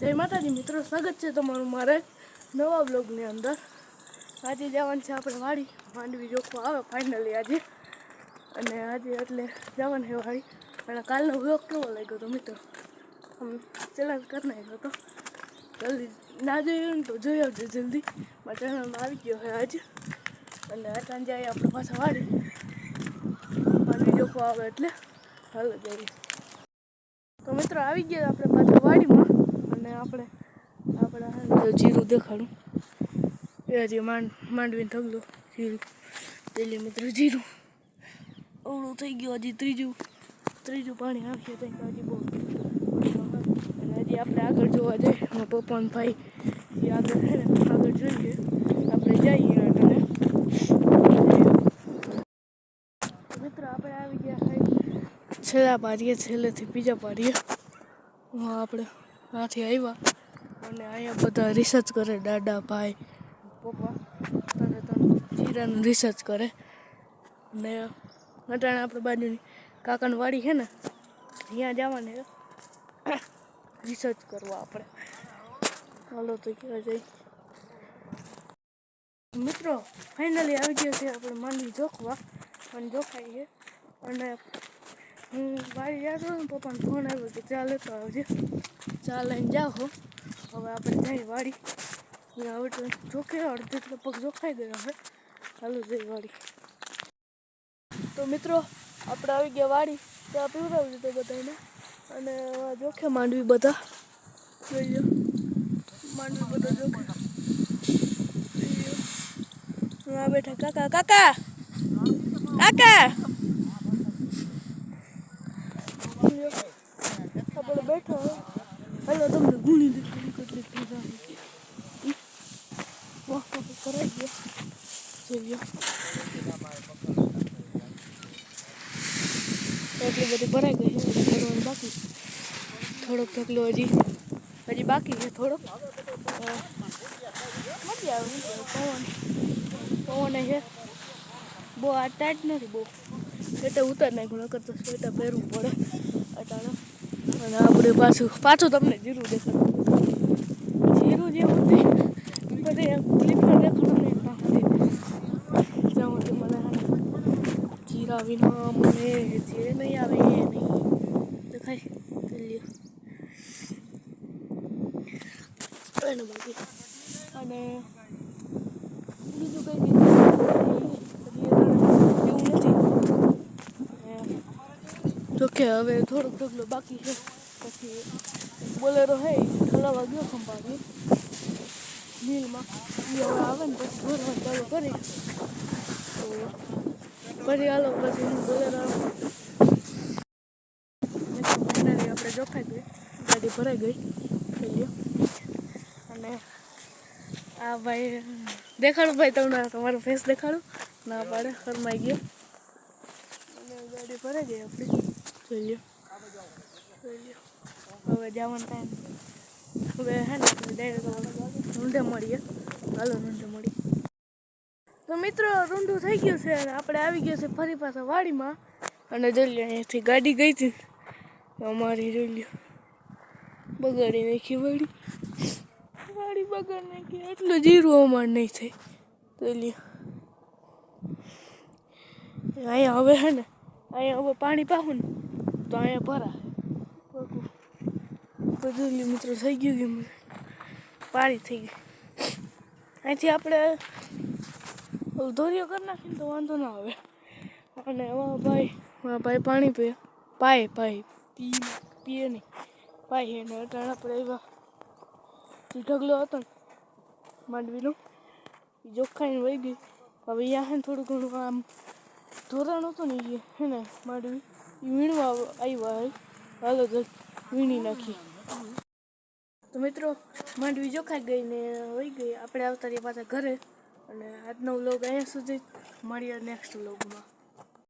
જય માતાજી મિત્રો, સ્વાગત છે તમારું મારે નવા બ્લોગની અંદર। આજે જવાનું છે આપણે વાડી, માંડવી જોખવા આવે ફાઇનલી આજે, અને આજે એટલે જવાનું છે વાડી। અને કાલનો બ્લોગ કેવો લાગ્યો તો મિત્રો, ચેલેન્જ કરી નાખ્યો તો, જલ્દી ના જોયું ને તો જોઈ આવજો જલ્દી, મારા ચેનલમાં આવી ગયો છે આજ। અને સાંજે આવી આપણે પાછા વાડી, માંડવી જોખવા આવે એટલે હાલો જઈએ। તો મિત્રો આવી ગયા આપણે પાછા વાડીમાં, અને આપણે જીરું દેખાડું એ હજી માંડવીને ઢગલો જીરું પેલી મિત્રો જીરું અવળું થઈ ગયું, હજી ત્રીજું પાણી આવશે ત્યાં હજી બહુ। અને હજી આપણે આગળ જોવા જઈએ, મારા પપ્પા ને ભાઈ એ આગળ છે ને આગળ જોઈએ આપણે જઈએ। અને મિત્રો આપણે આવી ગયા છે છેલ્લા પાડીએ, છેલ્લેથી બીજા પાડીએ આપણે ત્યાંથી આવ્યા। અને અહીંયા બધા રિસર્ચ કરે, દાદા ભાઈ પપ્પા તને જીરાનું રિસર્ચ કરે। ને અટાણે આપણે બાજુની કાકાની વાડી છે ને ત્યાં જવાની રિસર્ચ કરવા આપણે, હાલો તો કહેવાય જાય। મિત્રો ફાઇનલી આવી ગયા છે આપણે માંડવી જોખવા, અને જોખાઈ છે। અને હું વાડી જતો ને પપ્પાને ફોન આવ્યો કે ચા લેતો આવજે, ચા લઈને જાઓ। હવે આપણે જઈએ વાડી, હવે તો જોખે અડધો પગ જોખાઈ ગયો છે, હાલો જઈ વાડી। તો મિત્રો આપણે આવી ગયા વાડી, ચા પીવડાવી દીધો બધાને, અને જોખે માંડવી બધા જોઈ લો, માંડવી બધા જોખે બેઠા કાકા કાકા કાકા આપણે બેઠો, હાલો તમને ગુણી દેખાડી કેટલી પીઝા વાહ કરાઈ ગયા જોઈ એટલી બધી ભરાઈ ગઈ છે, ભરવાનું બાકી, થોડોક ઢગલો હજી બાકી છે થોડોક। મજા આવે પવન છે બહુ, આ ટાઈટ નથી બહુ, એટલે ઉતાર નાખ્યું, નકર તો સ્વેટર પહેરવું પડે અટાણે। અને આપણે પાછું તમને જીરું દેખાડું, જીરું જે હોતી બધે ક્લિપમાં દેખાડું નહીં જ્યાં મને જીરા વિના મને જે નહીં આવે એ નહીં દેખાય લ્યો એને બાકી। અને બીજું કંઈ એવું નથી, જોકે હવે થોડોક ઢગલો બાકી છે, પછી બોલેરો હે ઠલાવા ગયો ખંભાની મિલમાં, એ હવે આવે ને પછી ભરવાનું ચાલુ કરી, તો પછી હાલો પછી હું બોલેરો આપણે જોખાઈ ગઈ, ગાડી ભરાઈ ગઈ થઈ। અને આ ભાઈ દેખાડું, ભાઈ તમને તમારો ફેસ દેખાડું, ના પાડે શરમાઈ ગયો, અને ગાડી ભરાઈ ગઈ આપણી જોઈ લો। હવે જવાનું ટાઈમ હવે હે ને ડાયરેક્ટ રૂંઢે મળીએ, હાલો રૂંઢે મળી। તો મિત્રો રૂંઢું થઈ ગયું છે, અને આપણે આવી ગયા છે ફરી પાછા વાડીમાં। અને જોઈ લો અહીંયાથી ગાડી ગઈ હતી અમારી, જોઈ લો બગાડી નાખી વાડી બગાડી નાખી, એટલું જીરું અમારે નહીં થાય જોઈ લો। અહીંયા હવે હે ને અહીંયા હવે પાણી પાવું ને તો અહીંયા ભરા તો જોઈ લો મિત્રો થઈ ગયું પાણી થઈ ગયું। અહીંથી આપણે ધોરીઓ કરી નાખીને તો વાંધો ના આવે। અને ભાઈ પાણી પીએ નહીં પાય, એને અટાણે આપણે એવા ઢગલો હતો ને માંડવીનો જોખાઈને વહી ગઈ। હવે અહીંયા હે ને થોડું ઘણું આમ ધોરણ હતું ને એ હે ને માંડવી એ વીણવા આવ્યા હોય, હાલો તો વીણી નાખી। તો મિત્રો માંડવી જોખાઈ ગઈ ને વહી ગઈ, આપણે આવતા રહ્યા પાછા ઘરે। અને આજનો વ્લોગ અહીંયા સુધી, મળીએ નેક્સ્ટ વ્લોગમાં।